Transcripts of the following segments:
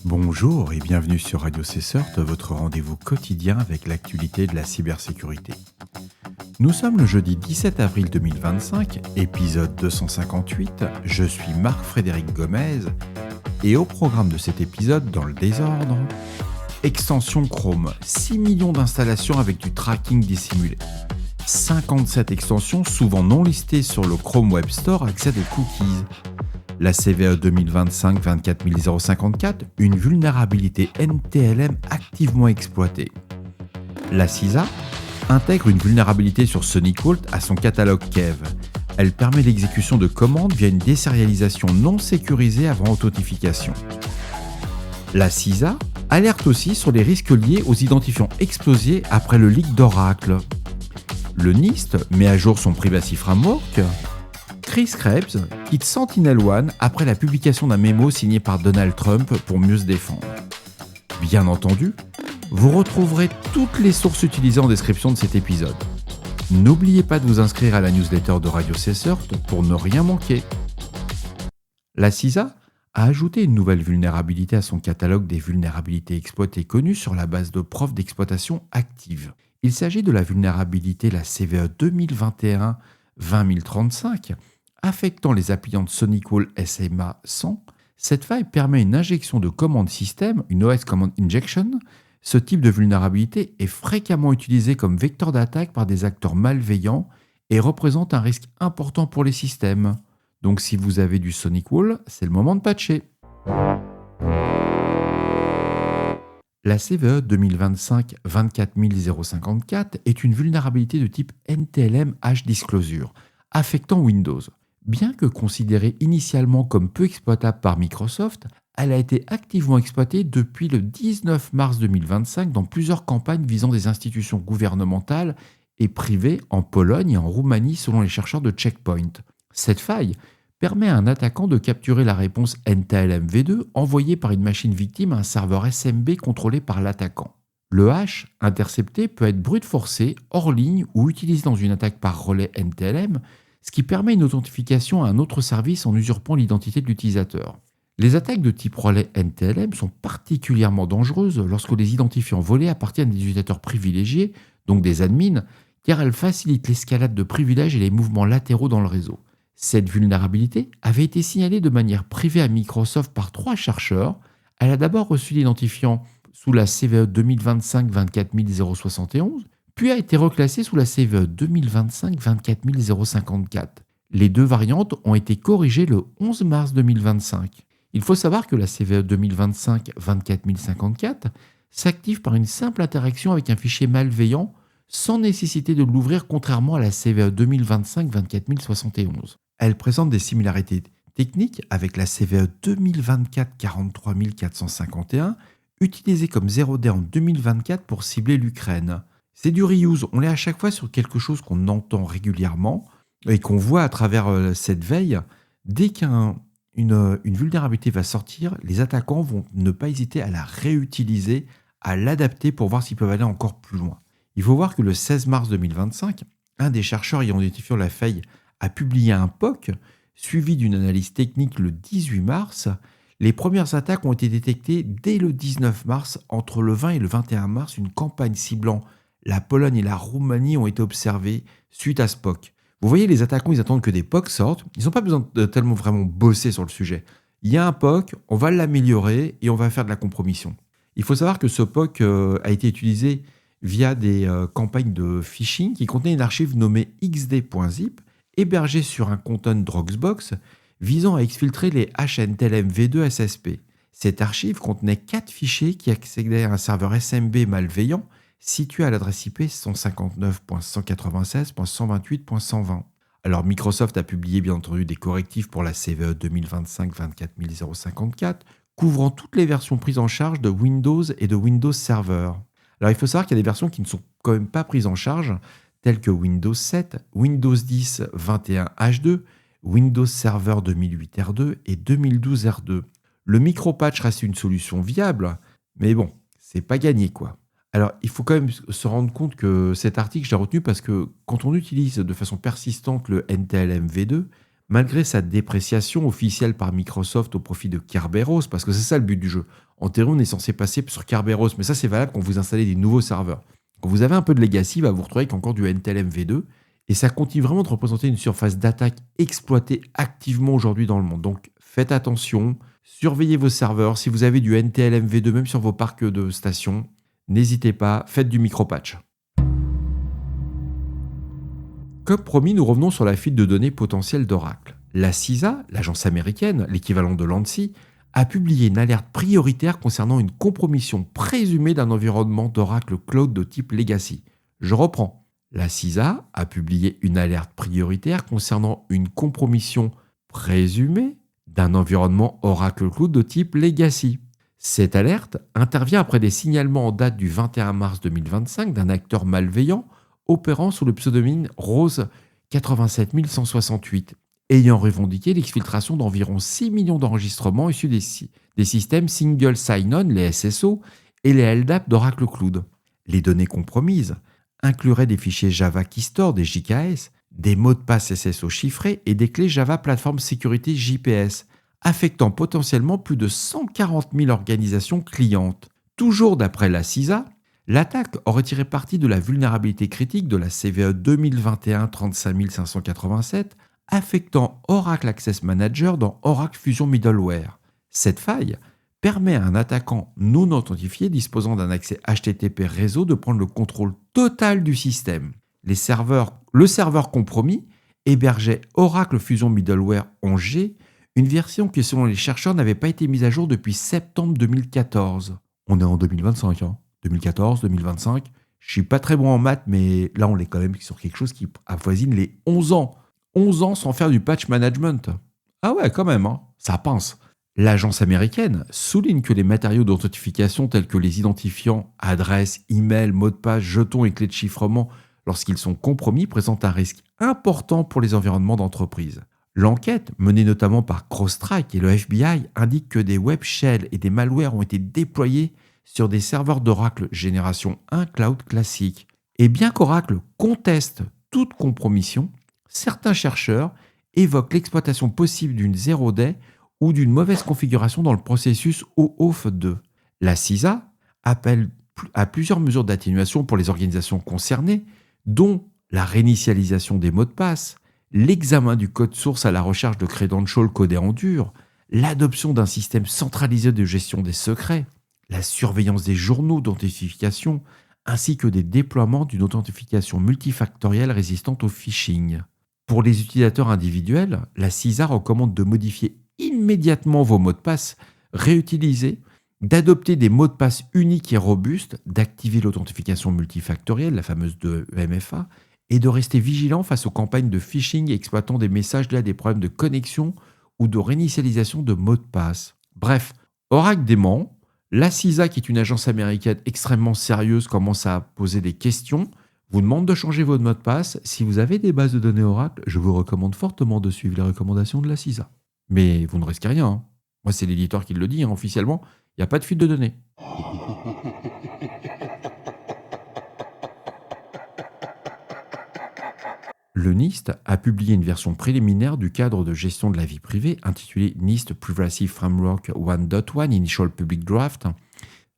Bonjour et bienvenue sur Radio CSERT, votre rendez-vous quotidien avec l'actualité de la cybersécurité. Nous sommes le jeudi 17 avril 2025, épisode 258. Je suis Marc-Frédéric Gomez et au programme de cet épisode, dans le désordre, extension Chrome, 6 millions d'installations avec du tracking dissimulé. 57 extensions, souvent non listées sur le Chrome Web Store, accèdent aux cookies. La CVE 2025-24054, une vulnérabilité NTLM activement exploitée. La CISA intègre une vulnérabilité sur SonicWall à son catalogue Kev. Elle permet l'exécution de commandes via une désérialisation non sécurisée avant authentification. La CISA alerte aussi sur les risques liés aux identifiants explosés après le leak d'Oracle. Le NIST met à jour son Privacy Framework. Chris Krebs quitte SentinelOne après la publication d'un mémo signé par Donald Trump pour mieux se défendre. Bien entendu, vous retrouverez toutes les sources utilisées en description de cet épisode. N'oubliez pas de vous inscrire à la newsletter de Radio CSERT pour ne rien manquer. La CISA a ajouté une nouvelle vulnérabilité à son catalogue des vulnérabilités exploitées connues sur la base de preuves d'exploitation actives. Il s'agit de la vulnérabilité la CVE 2021-20035, affectant les appliances SonicWall SMA 100. Cette faille permet une injection de commandes système, une OS Command Injection. Ce type de vulnérabilité est fréquemment utilisé comme vecteur d'attaque par des acteurs malveillants et représente un risque important pour les systèmes. Donc si vous avez du SonicWall, c'est le moment de patcher. La CVE 2025-24054 est une vulnérabilité de type NTLM Hash Disclosure, affectant Windows. Bien que considérée initialement comme peu exploitable par Microsoft, elle a été activement exploitée depuis le 19 mars 2025 dans plusieurs campagnes visant des institutions gouvernementales et privées en Pologne et en Roumanie selon les chercheurs de Checkpoint. Cette faille permet à un attaquant de capturer la réponse NTLM V2 envoyée par une machine victime à un serveur SMB contrôlé par l'attaquant. Le hash intercepté peut être brute forcé, hors ligne ou utilisé dans une attaque par relais NTLM, ce qui permet une authentification à un autre service en usurpant l'identité de l'utilisateur. Les attaques de type relais NTLM sont particulièrement dangereuses lorsque les identifiants volés appartiennent à des utilisateurs privilégiés, donc des admins, car elles facilitent l'escalade de privilèges et les mouvements latéraux dans le réseau. Cette vulnérabilité avait été signalée de manière privée à Microsoft par 3 chercheurs. Elle a d'abord reçu l'identifiant sous la CVE 2025-24071, puis a été reclassée sous la CVE 2025-24054. Les 2 variantes ont été corrigées le 11 mars 2025. Il faut savoir que la CVE 2025-24054 s'active par une simple interaction avec un fichier malveillant sans nécessité de l'ouvrir contrairement à la CVE 2025-24071. Elle présente des similarités techniques avec la CVE 2024-43451, utilisée comme 0D en 2024 pour cibler l'Ukraine. C'est du reuse, on l'est à chaque fois sur quelque chose qu'on entend régulièrement et qu'on voit à travers cette veille. Dès qu'une vulnérabilité va sortir, les attaquants vont ne pas hésiter à la réutiliser, à l'adapter pour voir s'ils peuvent aller encore plus loin. Il faut voir que le 16 mars 2025, un des chercheurs ayant identifié la faille a publié un POC, suivi d'une analyse technique le 18 mars. Les premières attaques ont été détectées dès le 19 mars. Entre le 20 et le 21 mars, une campagne ciblant la Pologne et la Roumanie ont été observées suite à ce POC. Vous voyez, les attaquants, ils attendent que des POC sortent. Ils n'ont pas besoin de tellement vraiment bosser sur le sujet. Il y a un POC, on va l'améliorer et on va faire de la compromission. Il faut savoir que ce POC a été utilisé via des campagnes de phishing qui contenaient une archive nommée xd.zip, hébergée sur un conteneur Dropbox, visant à exfiltrer les HNTLM V2 SSP. Cette archive contenait 4 fichiers qui accédaient à un serveur SMB malveillant situé à l'adresse IP 159.196.128.120. Alors Microsoft a publié bien entendu des correctifs pour la CVE 2025-24054, couvrant toutes les versions prises en charge de Windows et de Windows Server. Alors il faut savoir qu'il y a des versions qui ne sont quand même pas prises en charge, telles que Windows 7, Windows 10 21H2, Windows Server 2008 R2 et 2012 R2. Le micro-patch reste une solution viable, mais bon, c'est pas gagné quoi. Alors, il faut quand même se rendre compte que cet article, je l'ai retenu parce que quand on utilise de façon persistante le NTLM V2, Malgré sa dépréciation officielle par Microsoft au profit de Kerberos, parce que c'est ça le but du jeu. En théorie, on est censé passer sur Kerberos, mais ça c'est valable quand vous installez des nouveaux serveurs. Quand vous avez un peu de legacy, vous retrouvez avec encore du NTLM V2, et ça continue vraiment de représenter une surface d'attaque exploitée activement aujourd'hui dans le monde. Donc faites attention, surveillez vos serveurs. Si vous avez du NTLM V2, même sur vos parcs de stations, n'hésitez pas, faites du micro-patch. Comme promis, nous revenons sur la fuite de données potentielles d'Oracle. La CISA, l'agence américaine, l'équivalent de l'ANSSI, a publié une alerte prioritaire concernant une compromission présumée d'un environnement d'Oracle Cloud de type Legacy. Je reprends. La CISA a publié une alerte prioritaire concernant une compromission présumée d'un environnement Oracle Cloud de type Legacy. Cette alerte intervient après des signalements en date du 21 mars 2025 d'un acteur malveillant opérant sous le pseudonyme Rose 87168, ayant revendiqué l'exfiltration d'environ 6 millions d'enregistrements issus des systèmes Single Sign-On, les SSO, et les LDAP d'Oracle Cloud. Les données compromises incluraient des fichiers Java Keystore, des JKS, des mots de passe SSO chiffrés et des clés Java Platform Security JPS, affectant potentiellement plus de 140 000 organisations clientes. Toujours d'après la CISA, l'attaque aurait tiré parti de la vulnérabilité critique de la CVE 2021-35587 affectant Oracle Access Manager dans Oracle Fusion Middleware. Cette faille permet à un attaquant non authentifié disposant d'un accès HTTP réseau de prendre le contrôle total du système. Le serveur compromis hébergeait Oracle Fusion Middleware 11G, une version qui, selon les chercheurs, n'avait pas été mise à jour depuis septembre 2014. On est en 2025, 2014, 2025. Je suis pas très bon en maths, mais là, on est quand même sur quelque chose qui avoisine les 11 ans. 11 ans sans faire du patch management. Ah ouais, quand même, ça pince. L'agence américaine souligne que les matériaux d'authentification tels que les identifiants, adresses, emails, mots de passe, jetons et clés de chiffrement, lorsqu'ils sont compromis, présentent un risque important pour les environnements d'entreprise. L'enquête, menée notamment par CrowdStrike et le FBI, indique que des web shells et des malwares ont été déployés sur des serveurs d'Oracle génération 1 cloud classique. Et bien qu'Oracle conteste toute compromission, certains chercheurs évoquent l'exploitation possible d'une zero day ou d'une mauvaise configuration dans le processus OAuth 2. La CISA appelle à plusieurs mesures d'atténuation pour les organisations concernées, dont la réinitialisation des mots de passe, l'examen du code source à la recherche de credentials codés en dur, l'adoption d'un système centralisé de gestion des secrets, la surveillance des journaux d'authentification, ainsi que des déploiements d'une authentification multifactorielle résistante au phishing. Pour les utilisateurs individuels, la CISA recommande de modifier immédiatement vos mots de passe, réutiliser, d'adopter des mots de passe uniques et robustes, d'activer l'authentification multifactorielle, la fameuse de MFA, et de rester vigilant face aux campagnes de phishing exploitant des messages liés à des problèmes de connexion ou de réinitialisation de mots de passe. Bref, Oracle dément, la CISA, qui est une agence américaine extrêmement sérieuse, commence à poser des questions, vous demande de changer votre mot de passe. Si vous avez des bases de données Oracle, je vous recommande fortement de suivre les recommandations de la CISA. Mais vous ne risquez rien. Moi, c'est l'éditeur qui le dit, officiellement, il n'y a pas de fuite de données. Le NIST a publié une version préliminaire du cadre de gestion de la vie privée intitulée NIST Privacy Framework 1.1 Initial Public Draft.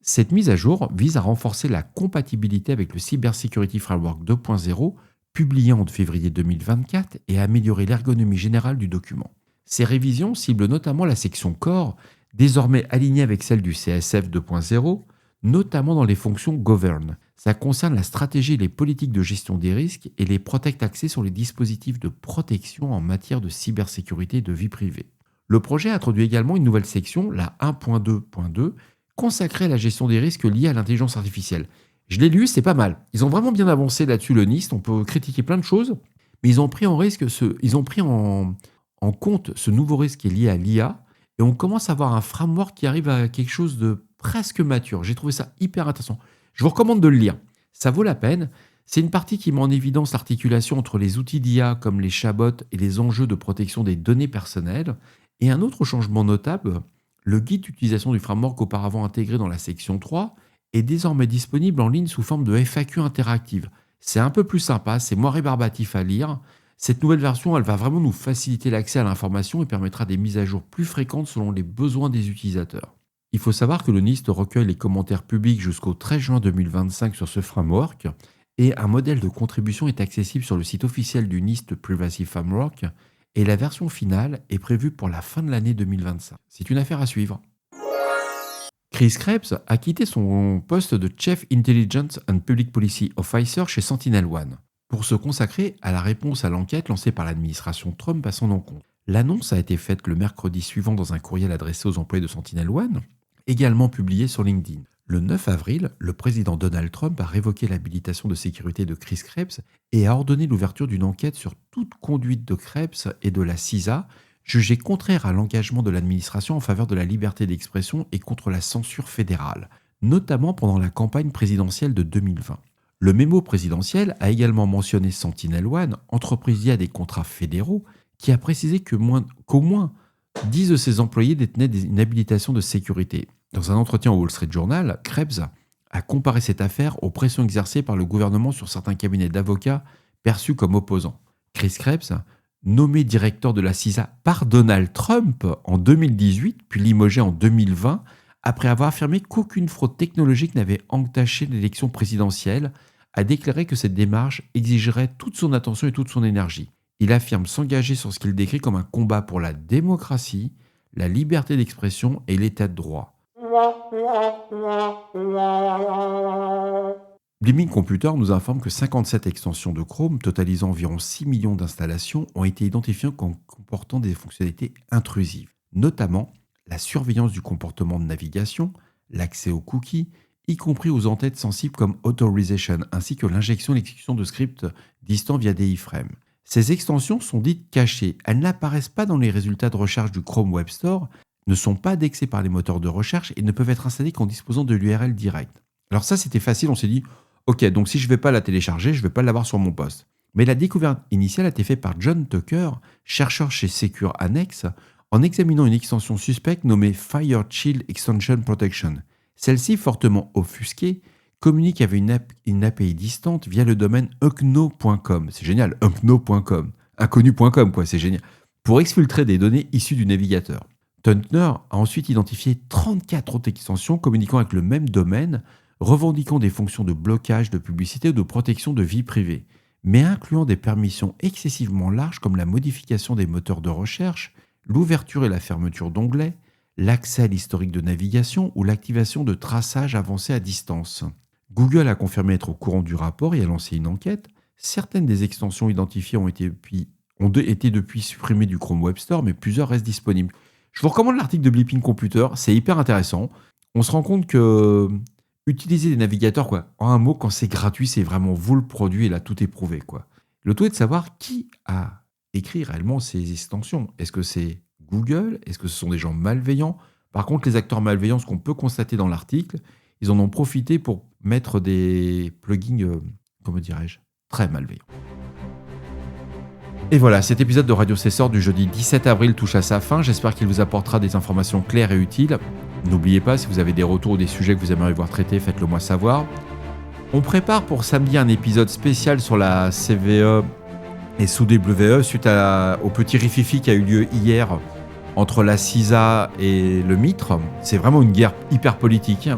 Cette mise à jour vise à renforcer la compatibilité avec le Cybersecurity Framework 2.0 publié en février 2024 et à améliorer l'ergonomie générale du document. Ces révisions ciblent notamment la section Core, désormais alignée avec celle du CSF 2.0, notamment dans les fonctions Govern. Ça concerne la stratégie et les politiques de gestion des risques et les protects axés sur les dispositifs de protection en matière de cybersécurité et de vie privée. Le projet introduit également une nouvelle section, la 1.2.2, consacrée à la gestion des risques liés à l'intelligence artificielle. Je l'ai lu, c'est pas mal. Ils ont vraiment bien avancé là-dessus, le NIST. On peut critiquer plein de choses, mais ils ont pris en compte ce nouveau risque qui est lié à l'IA, et on commence à avoir un framework qui arrive à quelque chose de presque mature. J'ai trouvé ça hyper intéressant. Je vous recommande de le lire. Ça vaut la peine. C'est une partie qui met en évidence l'articulation entre les outils d'IA comme les chatbots et les enjeux de protection des données personnelles. Et un autre changement notable, le guide d'utilisation du framework auparavant intégré dans la section 3 est désormais disponible en ligne sous forme de FAQ interactive. C'est un peu plus sympa, c'est moins rébarbatif à lire. Cette nouvelle version, elle va vraiment nous faciliter l'accès à l'information et permettra des mises à jour plus fréquentes selon les besoins des utilisateurs. Il faut savoir que le NIST recueille les commentaires publics jusqu'au 13 juin 2025 sur ce framework et un modèle de contribution est accessible sur le site officiel du NIST Privacy Framework et la version finale est prévue pour la fin de l'année 2025. C'est une affaire à suivre. Chris Krebs a quitté son poste de Chief Intelligence and Public Policy Officer chez SentinelOne pour se consacrer à la réponse à l'enquête lancée par l'administration Trump à son encontre. L'annonce a été faite le mercredi suivant dans un courriel adressé aux employés de SentinelOne, également publié sur LinkedIn. Le 9 avril, le président Donald Trump a révoqué l'habilitation de sécurité de Chris Krebs et a ordonné l'ouverture d'une enquête sur toute conduite de Krebs et de la CISA, jugée contraire à l'engagement de l'administration en faveur de la liberté d'expression et contre la censure fédérale, notamment pendant la campagne présidentielle de 2020. Le mémo présidentiel a également mentionné SentinelOne, entreprise liée à des contrats fédéraux, qui a précisé qu'au moins 10 de ses employés détenaient une habilitation de sécurité. Dans un entretien au Wall Street Journal, Krebs a comparé cette affaire aux pressions exercées par le gouvernement sur certains cabinets d'avocats perçus comme opposants. Chris Krebs, nommé directeur de la CISA par Donald Trump en 2018, puis limogé en 2020, après avoir affirmé qu'aucune fraude technologique n'avait entaché l'élection présidentielle, a déclaré que cette démarche exigerait toute son attention et toute son énergie. Il affirme s'engager sur ce qu'il décrit comme un combat pour la démocratie, la liberté d'expression et l'état de droit. Bliming Computer nous informe que 57 extensions de Chrome, totalisant environ 6 millions d'installations, ont été identifiées comme comportant des fonctionnalités intrusives, notamment la surveillance du comportement de navigation, l'accès aux cookies, y compris aux entêtes sensibles comme Authorization, ainsi que l'injection et l'exécution de scripts distants via des iframes. Ces extensions sont dites cachées, elles n'apparaissent pas dans les résultats de recherche du Chrome Web Store, ne sont pas indexées par les moteurs de recherche et ne peuvent être installées qu'en disposant de l'URL directe. Alors ça, c'était facile, on s'est dit, ok, donc si je ne vais pas la télécharger, je ne vais pas l'avoir sur mon poste. Mais la découverte initiale a été faite par John Tucker, chercheur chez Secure Annex, en examinant une extension suspecte nommée FireShield Extension Protection. Celle-ci, fortement offusquée, communique avec une API distante via le domaine unknow.com. C'est génial, unknow.com. Inconnu.com, quoi, c'est génial. Pour exfiltrer des données issues du navigateur. Tucker a ensuite identifié 34 autres extensions communiquant avec le même domaine, revendiquant des fonctions de blocage de publicité ou de protection de vie privée, mais incluant des permissions excessivement larges comme la modification des moteurs de recherche, l'ouverture et la fermeture d'onglets, l'accès à l'historique de navigation ou l'activation de traçage avancé à distance. Google a confirmé être au courant du rapport et a lancé une enquête. Certaines des extensions identifiées ont été depuis supprimées du Chrome Web Store, mais plusieurs restent disponibles. Je vous recommande l'article de Bliming Computer, c'est hyper intéressant. On se rend compte que utiliser des navigateurs, quoi, en un mot, quand c'est gratuit, c'est vraiment vous le produit et là, tout est prouvé, quoi. Le tout est de savoir qui a écrit réellement ces extensions. Est-ce que c'est Google? Est-ce que ce sont des gens malveillants? Par contre, les acteurs malveillants, ce qu'on peut constater dans l'article, ils en ont profité pour mettre des plugins, très malveillants. Et voilà, cet épisode de Radio Cessor du jeudi 17 avril touche à sa fin. J'espère qu'il vous apportera des informations claires et utiles. N'oubliez pas, si vous avez des retours ou des sujets que vous aimeriez voir traités, faites-le moi savoir. On prépare pour samedi un épisode spécial sur la CVE et sous WE suite au petit rififi qui a eu lieu hier entre la CISA et le MITRE. C'est vraiment une guerre hyper politique.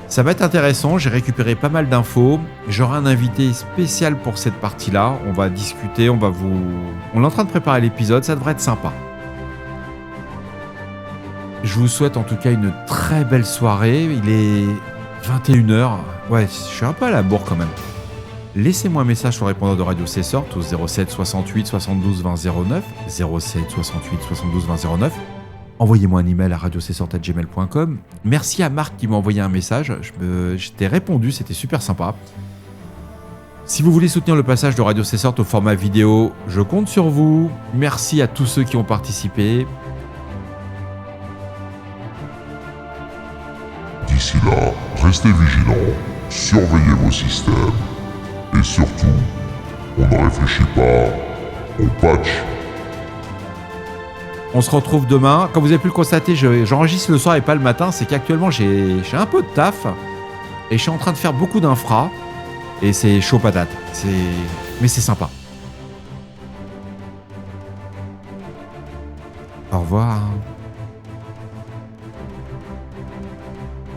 Ça va être intéressant, j'ai récupéré pas mal d'infos. J'aurai un invité spécial pour cette partie-là. On va discuter, on est en train de préparer l'épisode, ça devrait être sympa. Je vous souhaite en tout cas une très belle soirée. Il est 21h. Ouais, je suis un peu à la bourre quand même. Laissez-moi un message sur le répondeur de Radio Cessor au 07 68 72 20 09. 07 68 72 20 09. Envoyez-moi un email à radiocessort@gmail.com. Merci à Marc qui m'a envoyé un message. Je t'ai répondu, c'était super sympa. Si vous voulez soutenir le passage de Radio Cessort au format vidéo, je compte sur vous. Merci à tous ceux qui ont participé. D'ici là, restez vigilants, surveillez vos systèmes et surtout, on ne réfléchit pas, on patch. On se retrouve demain. Comme vous avez pu le constater, j'enregistre le soir et pas le matin. C'est qu'actuellement, j'ai un peu de taf et je suis en train de faire beaucoup d'infra et c'est chaud patate. Mais c'est sympa. Au revoir.